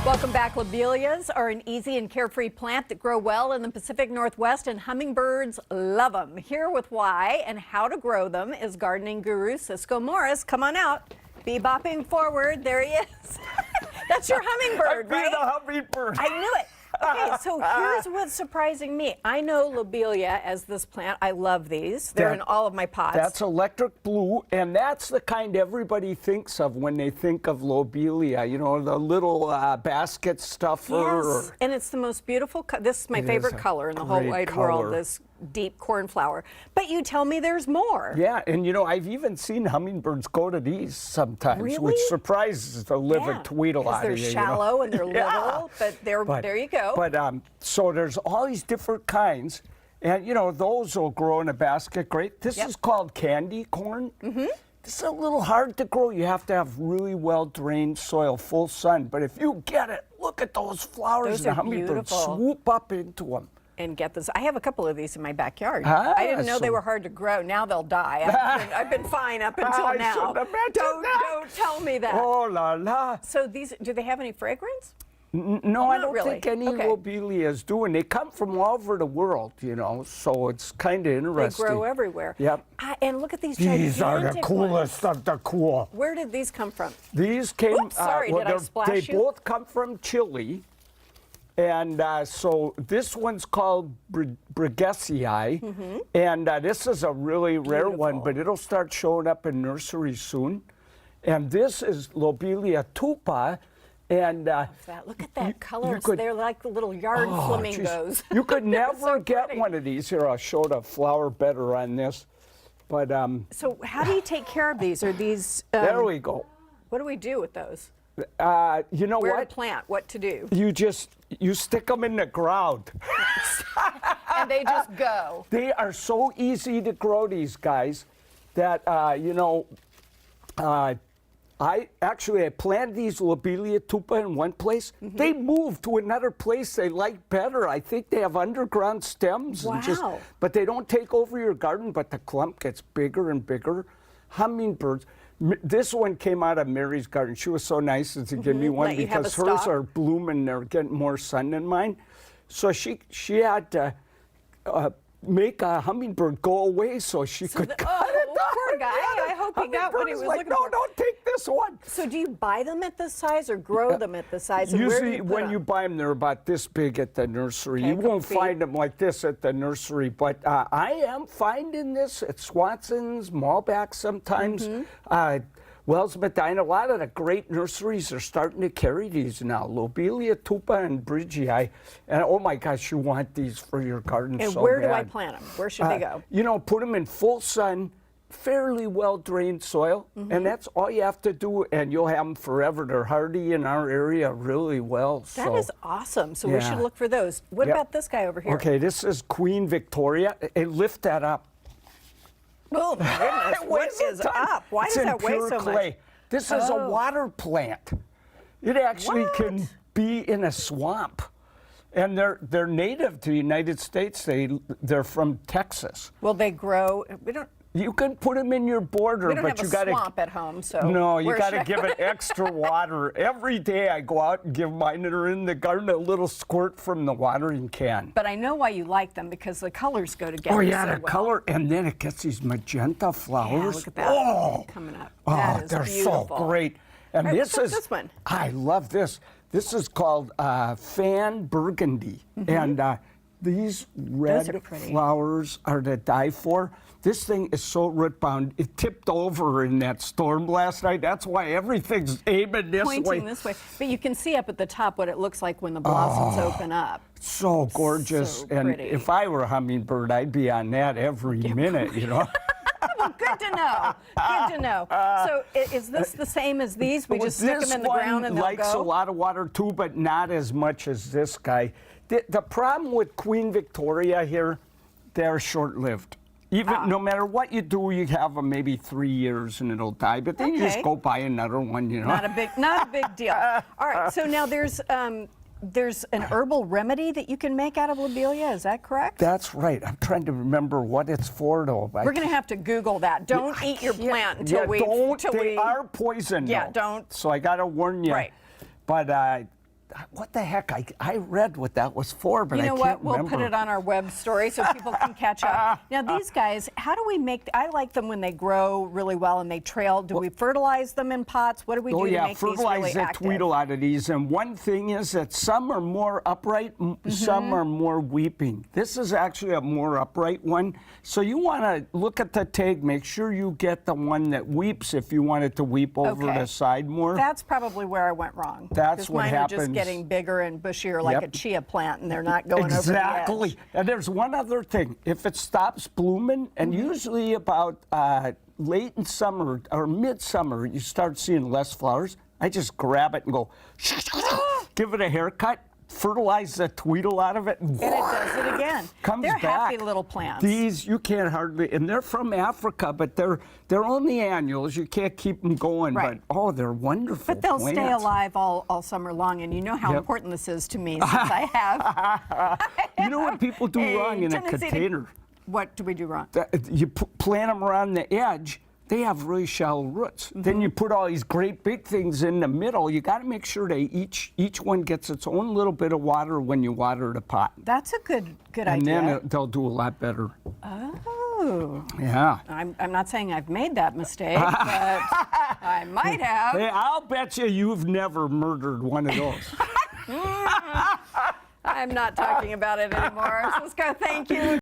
Welcome back. Lobelias are an easy and carefree plant that grow well in the Pacific Northwest, and hummingbirds love them. Here with why and how to grow them is gardening guru Ciscoe Morris. Come on out. Bebopping forward. There he is. That's your hummingbird, right? I'm a hummingbird. I knew it. Okay, so here's what's surprising me. I know lobelia as this plant. I love these. They're in all of my pots. That's electric blue, and that's the kind everybody thinks of when they think of lobelia. You know, the little basket stuffer. Yes, and it's the most beautiful. This is my favorite color in the whole wide world, this deep cornflower. But you tell me there's more. Yeah, and you know, I've even seen hummingbirds go to these sometimes, really? which surprises the living tweedle out of you. They're shallow and they're little, but there you go. But so there's all these different kinds, and you know, those will grow in a basket great. This is called candy corn. This is a little hard to grow. You have to have really well-drained soil, full sun. But if you get it, look at those flowers, and the hummingbirds swoop up into them. And get this. I have a couple of these in my backyard. I didn't know they were hard to grow. Now they'll die. I've been fine up until now. Don't tell me that. Oh la la. So these, do they have any fragrance? No, I don't think any Okay. lobelias do, and they come from all over the world, you know, so it's kind of interesting. They grow everywhere. Yep. And look at these These are the coolest ones. of the cool. Where did these come from? These came, Oops, sorry, did I splash they you? both come from Chile. And so this one's called Brigesii, and this is a really rare one, but it'll start showing up in nurseries soon. And this is Lobelia tupa, and Look at that color. They're like the little yard flamingos. You could never so get pretty. one of these. Here, I'll show the flower better on this. But So how do you take care of these? Are these? there we go. What do we do with those? You know Where what? to plant? What to do? You stick them in the ground. And they just go. They are so easy to grow, these guys, that you know. I planted these Lobelia tupa in one place. They moved to another place they like better. I think they have underground stems. Wow. But they don't take over your garden, but the clump gets bigger and bigger. Hummingbirds. This one came out of Mary's garden. She was so nice as to give me one because hers are blooming. They're getting more sun than mine. So she had to make a hummingbird go away so she could cut it down. Poor guy. I hope he got what he was looking for. No, don't take this one. So do you buy them at this size or grow them at this size? And Usually when you buy them, they're about this big at the nursery. You won't find them like this at the nursery, but I am finding this at Swanson's, Malbec sometimes. Wells Medina, a lot of the great nurseries are starting to carry these now. Lobelia tupa and Brigesii. And oh my gosh, you want these for your garden so bad. And where do I plant them? Where should they go? You know, put them in full sun, fairly well-drained soil, and that's all you have to do, and you'll have them forever. They're hardy in our area really well. That is awesome. So we should look for those. What about this guy over here? Okay, this is Queen Victoria. Hey, lift that up. Oh my goodness, what is up? Why does that weigh so much? This is a water plant. It actually can be in a swamp. And they're native to the United States. They're from Texas. Will they grow? You can put them in your border, we don't but have you got to swamp at home, so no, you got to give it extra water every day. I go out and give mine that are in the garden a little squirt from the watering can. But I know why you like them, because the colors go together. Oh yeah, the color, and then it gets these magenta flowers. Yeah, look at that. Oh, coming up. Oh, they're so great. And this is this one. I love this. This is called Fan Burgundy, and these red flowers are to die for. This thing is so root bound. It tipped over in that storm last night. That's why everything's aiming this way. Pointing this way. But you can see up at the top what it looks like when the blossoms open up. So gorgeous. So and pretty. if I were a hummingbird, I'd be on that every minute, you know. Well, good to know. Good to know. So is this the same as these? We just stick them in the ground and they'll go? This one likes a lot of water too, but not as much as this guy. The problem with Queen Victoria here, they're short-lived. Even no matter what you do, you have them maybe 3 years and it'll die. But then you just go buy another one, you know. Not a big deal. All right. So now there's an herbal remedy that you can make out of lobelia. Is that correct? That's right. I'm trying to remember what it's for, though. We're going to have to Google that. Don't eat your plant until we. They are poison. Yeah, though. don't. So I got to warn you. Right. But what the heck? I read what that was for, but I You know can't what? remember. We'll put it on our web story so people can catch up. Now, these guys, how do we make? I like them when they grow really well and they trail. Do we fertilize them in pots? What do we do to make these really fertilize the active? tweedle out of these. And one thing is that some are more upright, some are more weeping. This is actually a more upright one. So you want to look at the tag, make sure you get the one that weeps if you want it to weep over the side more. That's probably where I went wrong. That's what mine happens. are just getting bigger and bushier like a chia plant, and they're not going Exactly. over the edge. And there's one other thing. If it stops blooming, and usually about late in summer or midsummer, you start seeing less flowers, I just grab it and go, give it a haircut, fertilize the tweedle out of it, and it does it again. Comes they're back. happy little plants. These you can't hardly, and they're from Africa, but they're only annuals. You can't keep them going, Right. but they're wonderful. But they'll plants. stay alive all summer long, and you know how important this is to me since I have. You know what people do wrong in a tendency to- container? What do we do wrong? You plant them around the edge, they have really shallow roots. Then you put all these great big things in the middle. You got to make sure they each one gets its own little bit of water when you water the pot. That's a good And idea. then they'll do a lot better. Oh. Yeah. I'm not saying I've made that mistake, but I might have. Hey, I'll bet you've never murdered one of those. I'm not talking about it anymore. Ciscoe, thank you.